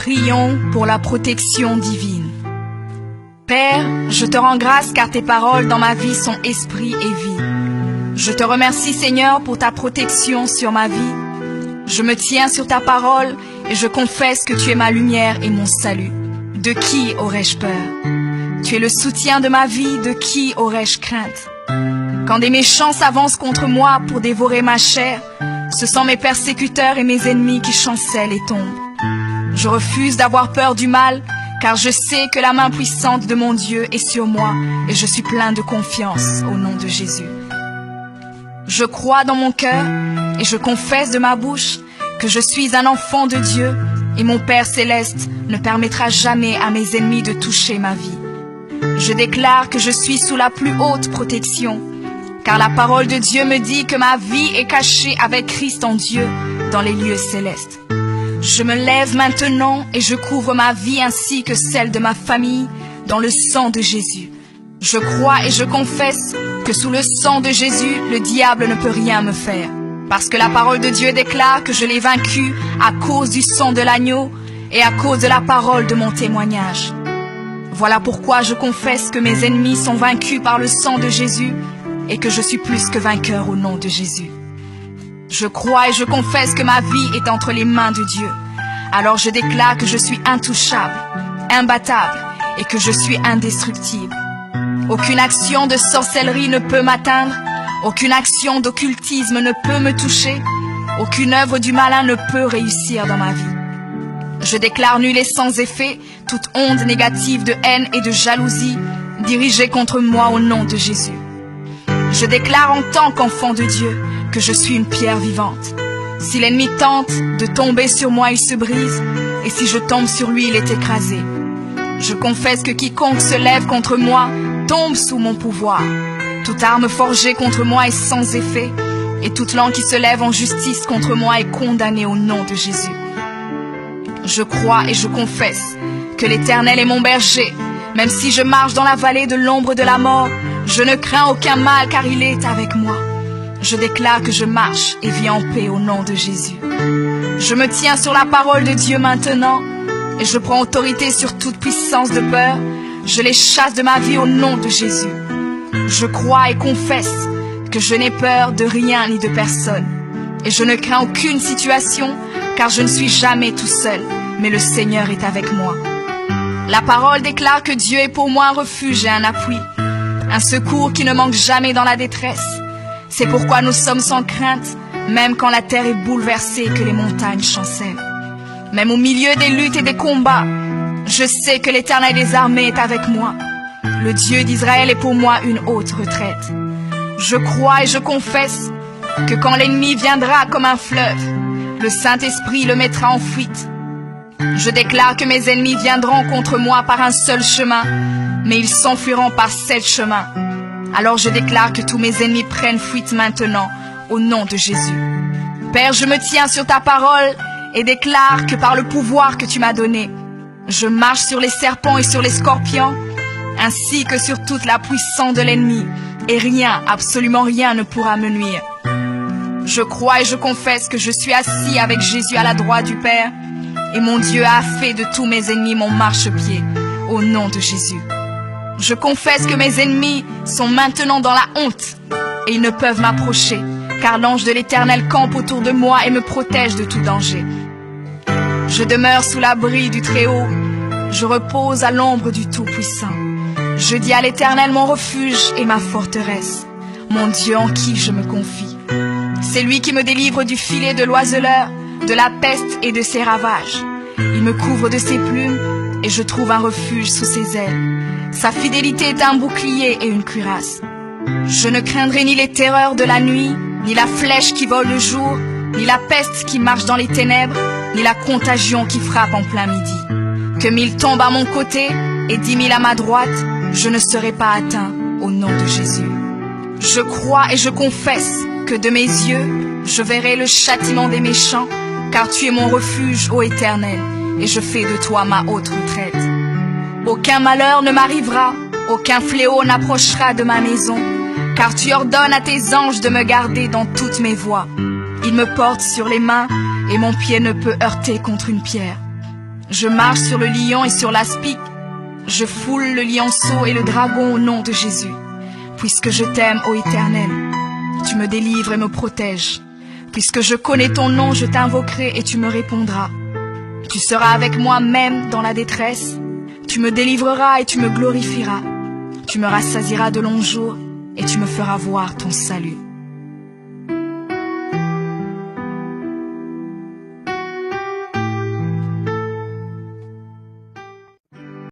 Prions pour la protection divine. Père, je te rends grâce car tes paroles dans ma vie sont esprit et vie. Je te remercie Seigneur pour ta protection sur ma vie. Je me tiens sur ta parole et je confesse que tu es ma lumière et mon salut. De qui aurais-je peur? Tu es le soutien de ma vie, de qui aurais-je crainte? Quand des méchants s'avancent contre moi pour dévorer ma chair, ce sont mes persécuteurs et mes ennemis qui chancellent et tombent. Je refuse d'avoir peur du mal, car je sais que la main puissante de mon Dieu est sur moi et je suis plein de confiance au nom de Jésus. Je crois dans mon cœur et je confesse de ma bouche que je suis un enfant de Dieu et mon Père céleste ne permettra jamais à mes ennemis de toucher ma vie. Je déclare que je suis sous la plus haute protection, car la parole de Dieu me dit que ma vie est cachée avec Christ en Dieu dans les lieux célestes. Je me lève maintenant et je couvre ma vie ainsi que celle de ma famille dans le sang de Jésus. Je crois et je confesse que sous le sang de Jésus, le diable ne peut rien me faire, parce que la parole de Dieu déclare que je l'ai vaincu à cause du sang de l'agneau et à cause de la parole de mon témoignage. Voilà pourquoi je confesse que mes ennemis sont vaincus par le sang de Jésus et que je suis plus que vainqueur au nom de Jésus. Je crois et je confesse que ma vie est entre les mains de Dieu. Alors je déclare que je suis intouchable, imbattable et que je suis indestructible. Aucune action de sorcellerie ne peut m'atteindre, aucune action d'occultisme ne peut me toucher, aucune œuvre du malin ne peut réussir dans ma vie. Je déclare nul et sans effet toute onde négative de haine et de jalousie dirigée contre moi au nom de Jésus. Je déclare en tant qu'enfant de Dieu que je suis une pierre vivante. Si l'ennemi tente de tomber sur moi, il se brise, et si je tombe sur lui, il est écrasé. Je confesse que quiconque se lève contre moi tombe sous mon pouvoir. Toute arme forgée contre moi est sans effet, et toute langue qui se lève en justice contre moi est condamnée au nom de Jésus. Je crois et je confesse que l'Éternel est mon berger. Même si je marche dans la vallée de l'ombre de la mort, je ne crains aucun mal car il est avec moi. Je déclare que je marche et vis en paix au nom de Jésus. Je me tiens sur la parole de Dieu maintenant et je prends autorité sur toute puissance de peur. Je les chasse de ma vie au nom de Jésus. Je crois et confesse que je n'ai peur de rien ni de personne. Et je ne crains aucune situation car je ne suis jamais tout seul, mais le Seigneur est avec moi. La parole déclare que Dieu est pour moi un refuge et un appui, un secours qui ne manque jamais dans la détresse. C'est pourquoi nous sommes sans crainte, même quand la terre est bouleversée et que les montagnes chancellent. Même au milieu des luttes et des combats, je sais que l'Éternel des armées est avec moi. Le Dieu d'Israël est pour moi une haute retraite. Je crois et je confesse que quand l'ennemi viendra comme un fleuve, le Saint-Esprit le mettra en fuite. Je déclare que mes ennemis viendront contre moi par un seul chemin, mais ils s'enfuiront par 7 chemins. Alors je déclare que tous mes ennemis prennent fuite maintenant, au nom de Jésus. Père, je me tiens sur ta parole et déclare que par le pouvoir que tu m'as donné, je marche sur les serpents et sur les scorpions, ainsi que sur toute la puissance de l'ennemi, et rien, absolument rien ne pourra me nuire. Je crois et je confesse que je suis assis avec Jésus à la droite du Père, et mon Dieu a fait de tous mes ennemis mon marchepied, au nom de Jésus. Je confesse que mes ennemis sont maintenant dans la honte, et ils ne peuvent m'approcher, car l'ange de l'Éternel campe autour de moi et me protège de tout danger. Je demeure sous l'abri du Très-Haut, je repose à l'ombre du Tout-Puissant. Je dis à l'Éternel mon refuge et ma forteresse, mon Dieu en qui je me confie. C'est lui qui me délivre du filet de l'oiseleur, de la peste et de ses ravages. Il me couvre de ses plumes et je trouve un refuge sous ses ailes. Sa fidélité est un bouclier et une cuirasse. Je ne craindrai ni les terreurs de la nuit, ni la flèche qui vole le jour, ni la peste qui marche dans les ténèbres, ni la contagion qui frappe en plein midi. Que 1000 tombent à mon côté et 10 000 à ma droite, je ne serai pas atteint au nom de Jésus. Je crois et je confesse que de mes yeux, je verrai le châtiment des méchants, car tu es mon refuge, ô Éternel, et je fais de toi ma haute retraite. Aucun malheur ne m'arrivera, aucun fléau n'approchera de ma maison, car tu ordonnes à tes anges de me garder dans toutes mes voies. Ils me portent sur les mains, et mon pied ne peut heurter contre une pierre. Je marche sur le lion et sur l'aspic. Je foule le lionceau et le dragon au nom de Jésus. Puisque je t'aime, ô Éternel, tu me délivres et me protèges. Puisque je connais ton nom, je t'invoquerai et tu me répondras. Tu seras avec moi même dans la détresse. Tu me délivreras et tu me glorifieras. Tu me rassasieras de longs jours et tu me feras voir ton salut.